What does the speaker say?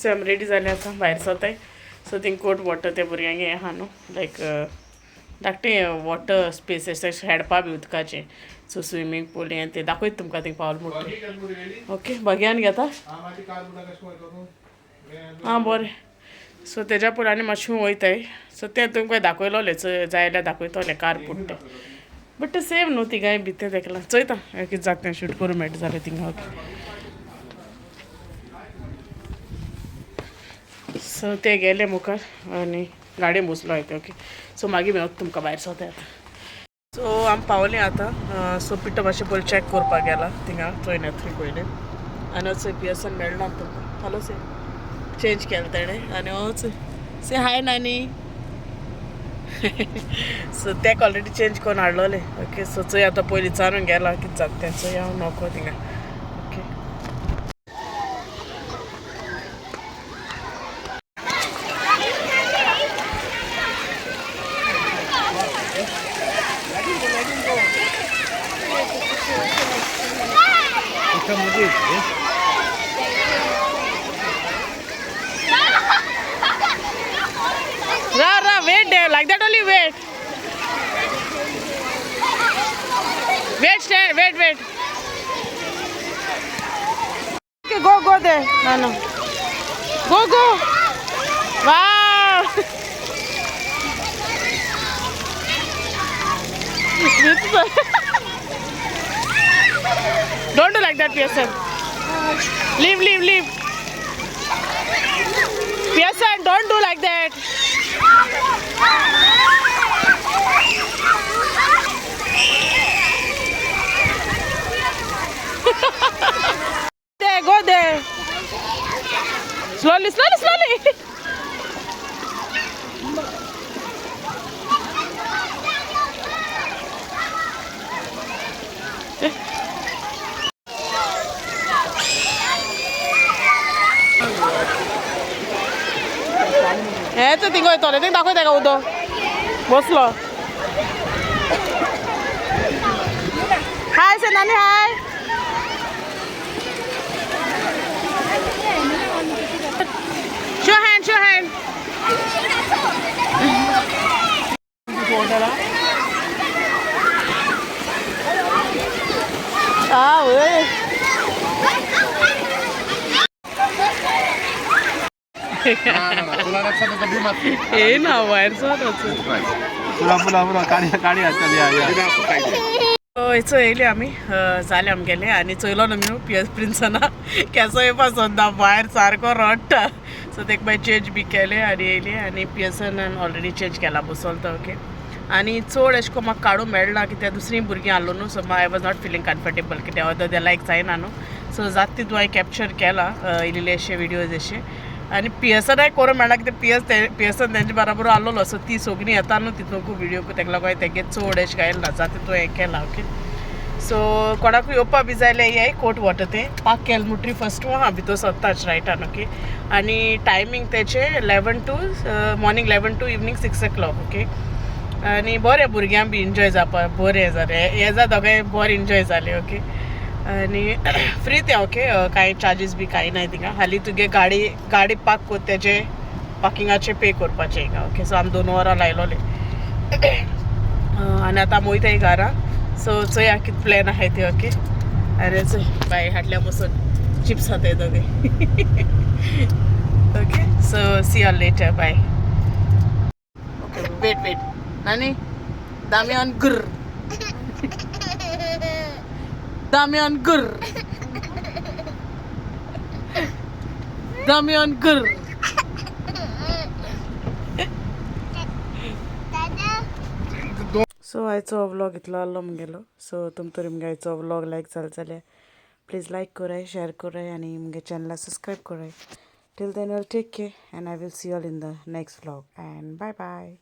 So आम ready जाले आतां भायर सरताय सो थिंग कोट वॉटर ते भुरग्यांक हें आहा न्हू लायक धाकटें वॉटर स्पेस अशें खेळपा बी उदकाचें सो स्विमींग पूल हें तें दाखयता तुमकां थिंग पावल म्हणटा ओके बघयान घेता आं बरें सो तेज्या पयलीं आनी मातशें वयताय सो तें तुमकां दाखयलोलें जाय जाल्यार दाखयतलें कार पुट्टें बट तें सेव न्हू तिगाय भितर तेका चोयता कितें जाता तें शूट करूं मेळटा जाल्यार थिंगा ओके सो ते गेले मुखार आनी गाडयेन बसलो हांव ओके सो मागीर मेळत तुमकां भायर सोंताय आतां सो आम पावलीं आतां सो पिठो मातशें पयलीं चॅक करपाक गेला थिंगा चोयन येता पयलीं आनी हो चोय पियर्सन मेळना तुमकां हॅलो से चेंज केलें तेणें आनी हो चोय से हाय नानी सो तेका ऑलरेडी चेंज करून हाडलोलें ओके सो चोय आतां पयलीं चारून गेला कितें जाता तें चोय हांव नोको थिंगा okay Ra, wait there, like that only wait. Wait, stand, wait. Okay, go there. No. Go. Wow. Don't do like that, Pearson. Leave. Pearson, don't do like that. Go there. Slowly. हे तर thing वयतले thing दाखय तेका उदक बसलो हाय से नानी हाय show hand हे ना wire हेचो येयले आमी जाले आमगेले आनी चोयलो न्हू न्हू पियर्स प्रिन्सना केसो येवपा सोदता भायर सारको रडटा सो तेका मागीर चेंज बी केले आनी येयले आनी पियर्सनान ऑलरेडी चेंज केला बसोलता ओके आनी चड अशें करून म्हाका काडूं मेळना कित्याक दुसरीं भुरगीं आहलो न्हू so I was not feeling comfortable कित्याक अदर दे लायक जायना न्हू सो जाता तितून हांवें कॅप्चर केला इल्ले अशे विडियोज अशे आनी पियर्सनाय करूं मेळना कित्याक पियर्सन तेंचे बराबर आहलो सो ती सगळीं येता न्हू तितूंक विडियो तेका लागून तेगे चड अशें गायला जाता तितून हें केलां ओके सो कोणाकूय येवपा बी जाल्यार हे कोट वॉटर ते पाक केलें म्हणटरी फस्ट आहा भितर सोदताच रायटान ओके आनी टायमींग तेचे 11 to morning 11 to evening 6 o'clock okay आनी बरें भुरग्यांक बी एन्जॉय जावपा बरें जालें हे जा दोगांय बरें एन्जॉय जालें ओके आनी फ्री तें ओके कांय चार्जीस बी कांय नाय थिंगा हालीं तुगे गाडी पार्क कोत तेजे पार्किंगाचे पे करपाचें हिंगा ओके सो आमी 2 वरां लायलोले आनी आतां आमी वयताय घरा सो चोया कितें प्लॅन आहाय ते ओके अरे चोय बाय हाडल्या बसून चिप्स खाताय दोगे okay so see you later bye okay wait नानी दामियान गुर्र सो आयचो व्लॉग इतलो आहलो मुगेलो सो तुमतरी मुगे आयचो व्लॉग लायक जालो जाल्यार प्लीज लायक कोराय शेअर कोराय आनी मुगे चॅनला सब्सक्रायब कोराय till then will take care and I will see you all in the next vlog and bye